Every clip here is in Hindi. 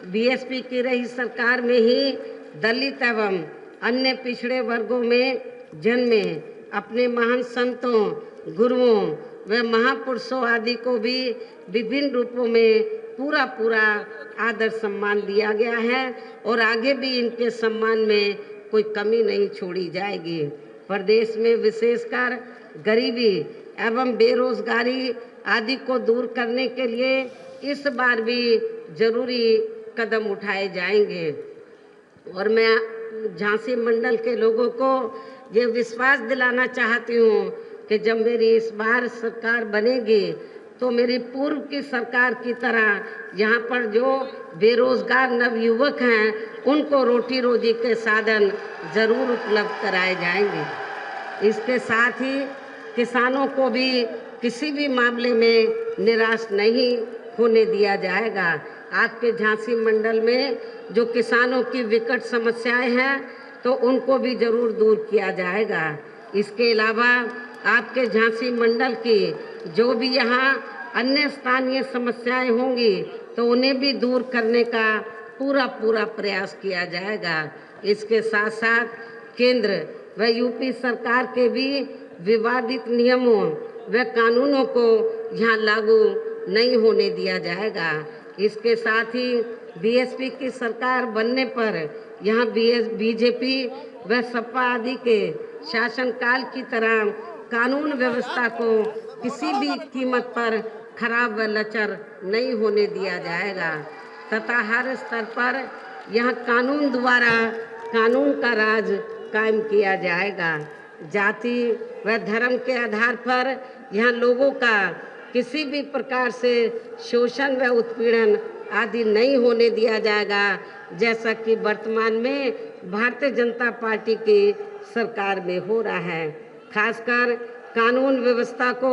बीएसपी की रही सरकार में ही दलित एवं अन्य पिछड़े वर्गों में जन्मे अपने महान संतों, गुरुओं व महापुरुषों आदि को भी विभिन्न रूपों में पूरा आदर सम्मान दिया गया है और आगे भी इनके सम्मान में कोई कमी नहीं छोड़ी जाएगी। प्रदेश में विशेषकर गरीबी एवं बेरोजगारी आदि को दूर करने के लिए इस बार भी जरूरी कदम उठाए जाएंगे और मैं झांसी मंडल के लोगों को ये विश्वास दिलाना चाहती हूँ कि जब मेरी इस बार सरकार बनेगी तो मेरी पूर्व की सरकार की तरह यहाँ पर जो बेरोजगार नवयुवक हैं उनको रोटी रोजी के साधन जरूर उपलब्ध कराए जाएंगे। इसके साथ ही किसानों को भी किसी भी मामले में निराश नहीं होने दिया जाएगा। आपके झांसी मंडल में जो किसानों की विकट समस्याएं हैं तो उनको भी जरूर दूर किया जाएगा। इसके अलावा आपके झांसी मंडल की जो भी यहाँ अन्य स्थानीय समस्याएं होंगी तो उन्हें भी दूर करने का पूरा प्रयास किया जाएगा। इसके साथ साथ केंद्र व यूपी सरकार के भी विवादित नियमों व कानूनों को यहाँ लागू नहीं होने दिया जाएगा। इसके साथ ही बीएसपी की सरकार बनने पर यहाँ बीजेपी व सपा आदि के शासनकाल की तरह कानून व्यवस्था को किसी भी कीमत पर खराब व लचर नहीं होने दिया जाएगा तथा हर स्तर पर यहाँ कानून द्वारा कानून का राज कायम किया जाएगा। जाति व धर्म के आधार पर यहाँ लोगों का किसी भी प्रकार से शोषण व उत्पीड़न आदि नहीं होने दिया जाएगा, जैसा कि वर्तमान में भारतीय जनता पार्टी की सरकार में हो रहा है। खासकर कानून व्यवस्था को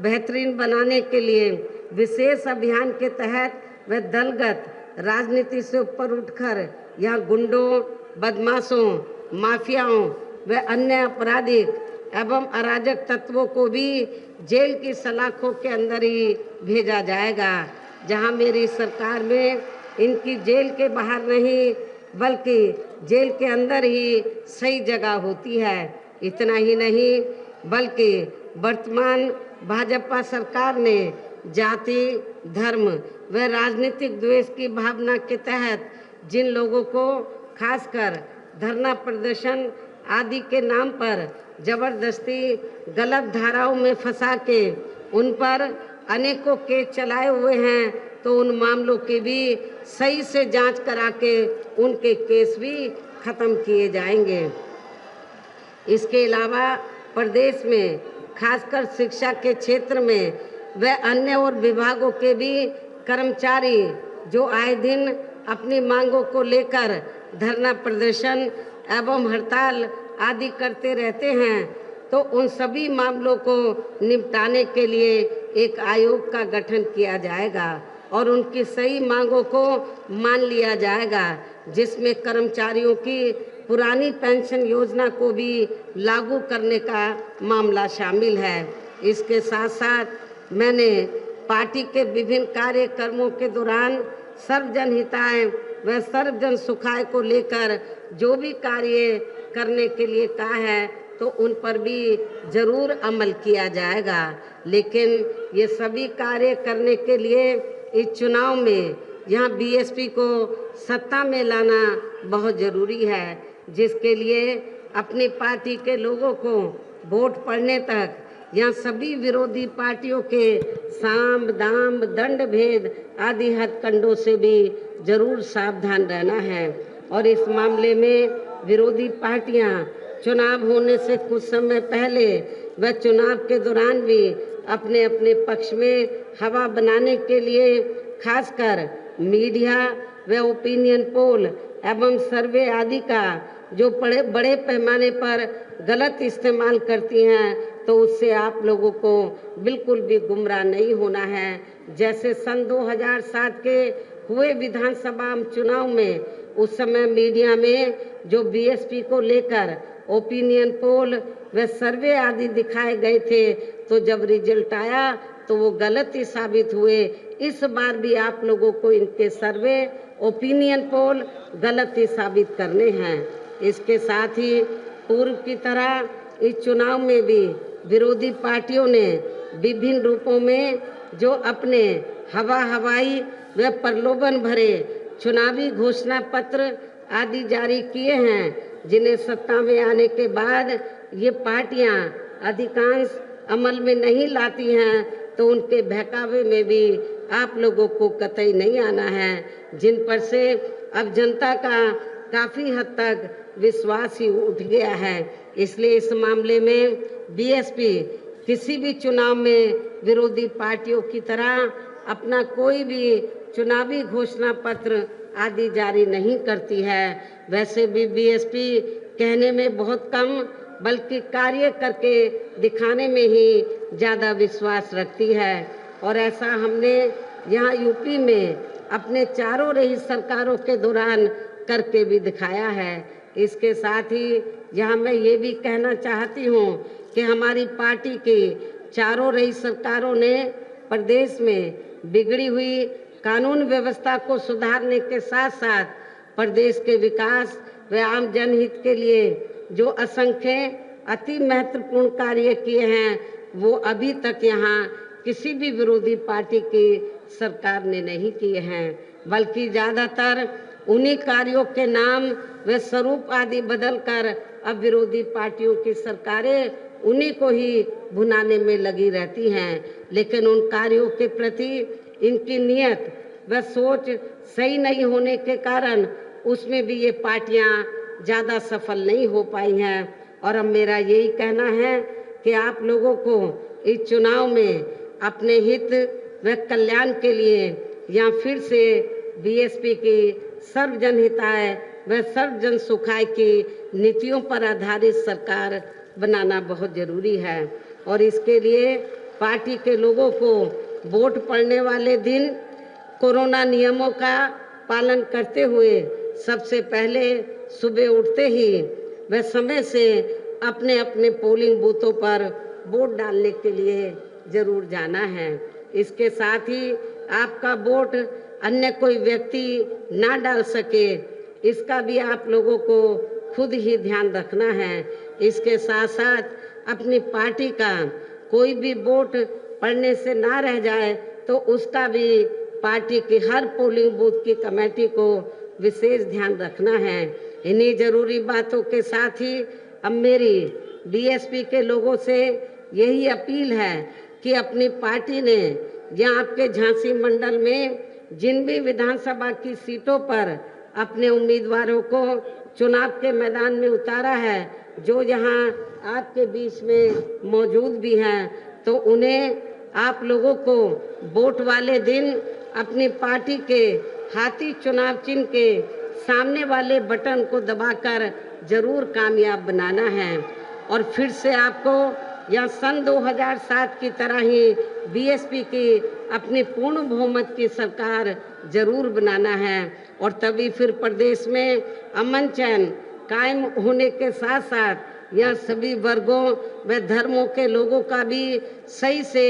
बेहतरीन बनाने के लिए विशेष अभियान के तहत व दलगत राजनीति से ऊपर उठकर यहाँ गुंडों, बदमाशों, माफियाओं व अन्य आपराधिक एवं अराजक तत्वों को भी जेल की सलाखों के अंदर ही भेजा जाएगा, जहां मेरी सरकार में इनकी जेल के बाहर नहीं बल्कि जेल के अंदर ही सही जगह होती है। इतना ही नहीं बल्कि वर्तमान भाजपा सरकार ने जाति, धर्म व राजनीतिक द्वेष की भावना के तहत जिन लोगों को खासकर धरना प्रदर्शन आदि के नाम पर जबरदस्ती गलत धाराओं में फंसा के उन पर अनेकों केस चलाए हुए हैं तो उन मामलों की भी सही से जांच करा के उनके केस भी खत्म किए जाएंगे। इसके अलावा प्रदेश में खासकर शिक्षा के क्षेत्र में व अन्य और विभागों के भी कर्मचारी जो आए दिन अपनी मांगों को लेकर धरना प्रदर्शन एवं हड़ताल आदि करते रहते हैं तो उन सभी मामलों को निपटाने के लिए एक आयोग का गठन किया जाएगा और उनकी सही मांगों को मान लिया जाएगा, जिसमें कर्मचारियों की पुरानी पेंशन योजना को भी लागू करने का मामला शामिल है। इसके साथ साथ मैंने पार्टी के विभिन्न कार्यक्रमों के दौरान सर्वजन हिताय व सर्वजन सुखाय को लेकर जो भी कार्य करने के लिए कहा है तो उन पर भी जरूर अमल किया जाएगा। लेकिन ये सभी कार्य करने के लिए इस चुनाव में यहाँ बीएसपी को सत्ता में लाना बहुत ज़रूरी है, जिसके लिए अपनी पार्टी के लोगों को वोट पड़ने तक यहाँ सभी विरोधी पार्टियों के साम दाम दंड भेद आदि हथकंडों से भी जरूर सावधान रहना है। और इस मामले में विरोधी पार्टियां चुनाव होने से कुछ समय पहले व चुनाव के दौरान भी अपने अपने पक्ष में हवा बनाने के लिए खासकर मीडिया व ओपिनियन पोल एवं सर्वे आदि का जो बड़े पैमाने पर गलत इस्तेमाल करती हैं तो उससे आप लोगों को बिल्कुल भी गुमराह नहीं होना है। जैसे सन 2007 के हुए विधानसभा चुनाव में उस समय मीडिया में जो बीएसपी को लेकर ओपिनियन पोल व सर्वे आदि दिखाए गए थे तो जब रिजल्ट आया तो वो गलत ही साबित हुए। इस बार भी आप लोगों को इनके सर्वे, ओपिनियन पोल गलत ही साबित करने हैं। इसके साथ ही पूर्व की तरह इस चुनाव में भी विरोधी पार्टियों ने विभिन्न रूपों में जो अपने हवाई व प्रलोभन भरे चुनावी घोषणा पत्र आदि जारी किए हैं, जिन्हें सत्ता में आने के बाद ये पार्टियां अधिकांश अमल में नहीं लाती हैं, तो उनके बहकावे में भी आप लोगों को कतई नहीं आना है, जिन पर से अब जनता का काफ़ी हद तक विश्वास ही उठ गया है। इसलिए इस मामले में बीएसपी किसी भी चुनाव में विरोधी पार्टियों की तरह अपना कोई भी चुनावी घोषणा पत्र आदि जारी नहीं करती है। वैसे भी बीएसपी कहने में बहुत कम बल्कि कार्य करके दिखाने में ही ज़्यादा विश्वास रखती है, और ऐसा हमने यहाँ यूपी में अपने चारों रही सरकारों के दौरान करके भी दिखाया है। इसके साथ ही यहाँ मैं ये भी कहना चाहती हूँ कि हमारी पार्टी की चारों रही सरकारों ने प्रदेश में बिगड़ी हुई कानून व्यवस्था को सुधारने के साथ साथ प्रदेश के विकास व आम जनहित के लिए जो असंख्य अति महत्वपूर्ण कार्य किए हैं, वो अभी तक यहाँ किसी भी विरोधी पार्टी की सरकार ने नहीं किए हैं, बल्कि ज़्यादातर उन्हीं कार्यों के नाम व स्वरूप आदि बदलकर अब विरोधी पार्टियों की सरकारें उन्हीं को ही भुनाने में लगी रहती हैं। लेकिन उन कार्यों के प्रति इनकी नीयत व सोच सही नहीं होने के कारण उसमें भी ये पार्टियां ज़्यादा सफल नहीं हो पाई हैं। और अब मेरा यही कहना है कि आप लोगों को इस चुनाव में अपने हित व कल्याण के लिए या फिर से बीएसपी की सर्वजन हिताय व सर्वजन सुखाय की नीतियों पर आधारित सरकार बनाना बहुत ज़रूरी है। और इसके लिए पार्टी के लोगों को वोट पड़ने वाले दिन कोरोना नियमों का पालन करते हुए सबसे पहले सुबह उठते ही व समय से अपने अपने पोलिंग बूथों पर वोट डालने के लिए ज़रूर जाना है। इसके साथ ही आपका वोट अन्य कोई व्यक्ति ना डाल सके, इसका भी आप लोगों को खुद ही ध्यान रखना है। इसके साथ साथ अपनी पार्टी का कोई भी वोट पड़ने से ना रह जाए, तो उसका भी पार्टी की हर पोलिंग बूथ की कमेटी को विशेष ध्यान रखना है। इन्हीं जरूरी बातों के साथ ही अब मेरी बीएसपी के लोगों से यही अपील है कि अपनी पार्टी ने या आपके झांसी मंडल में जिन भी विधानसभा की सीटों पर अपने उम्मीदवारों को चुनाव के मैदान में उतारा है, जो यहाँ आपके बीच में मौजूद भी हैं, तो उन्हें आप लोगों को वोट वाले दिन अपनी पार्टी के हाथी चुनाव चिन्ह के सामने वाले बटन को दबाकर जरूर कामयाब बनाना है। और फिर से आपको या सन 2007 की तरह ही बीएसपी की अपनी पूर्ण बहुमत की सरकार जरूर बनाना है, और तभी फिर प्रदेश में अमन चैन कायम होने के साथ साथ यह सभी वर्गों व धर्मों के लोगों का भी सही से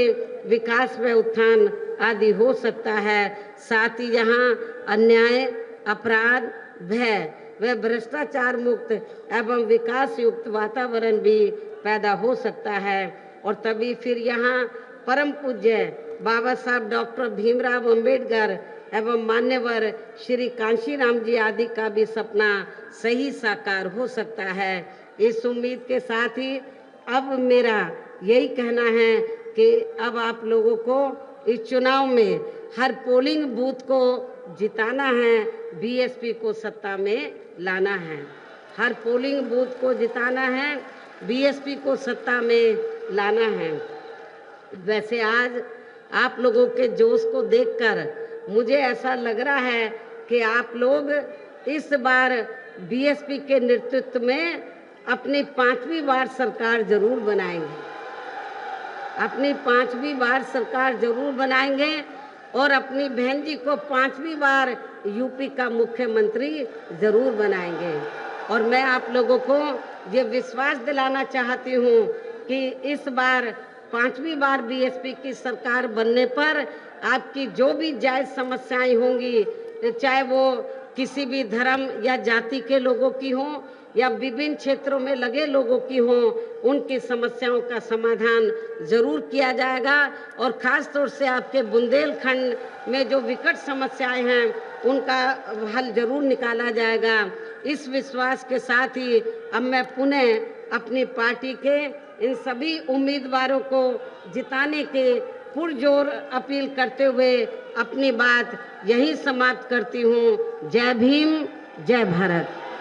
विकास व उत्थान आदि हो सकता है। साथ ही यहाँ अन्याय, अपराध, भय व भ्रष्टाचार मुक्त एवं विकास युक्त वातावरण भी पैदा हो सकता है, और तभी फिर यहाँ परम पूज्य बाबा साहब डॉक्टर भीमराव अंबेडकर एवं मान्यवर श्री कांशीराम जी आदि का भी सपना सही साकार हो सकता है। इस उम्मीद के साथ ही अब मेरा यही कहना है कि अब आप लोगों को इस चुनाव में हर पोलिंग बूथ को जिताना है, बीएसपी को सत्ता में लाना है। हर पोलिंग बूथ को जिताना है, बीएसपी को सत्ता में लाना है। वैसे आज आप लोगों के जोश को देखकर मुझे ऐसा लग रहा है कि आप लोग इस बार बीएसपी के नेतृत्व में अपनी 5वीं बार सरकार जरूर बनाएंगे, अपनी 5वीं बार सरकार जरूर बनाएंगे, और अपनी बहन जी को 5वीं बार यूपी का मुख्यमंत्री जरूर बनाएंगे। और मैं आप लोगों को ये विश्वास दिलाना चाहती हूँ कि इस बार 5वीं बार बीएसपी की सरकार बनने पर आपकी जो भी जायज समस्याएं होंगी, चाहे वो किसी भी धर्म या जाति के लोगों की हों या विभिन्न क्षेत्रों में लगे लोगों की हों, उनकी समस्याओं का समाधान जरूर किया जाएगा। और खास तौर से आपके बुंदेलखंड में जो विकट समस्याएं हैं उनका हल जरूर निकाला जाएगा। इस विश्वास के साथ ही अब मैं पुनः अपनी पार्टी के इन सभी उम्मीदवारों को जिताने के पुरजोर अपील करते हुए अपनी बात यहीं समाप्त करती हूँ। जय भीम, जय भारत।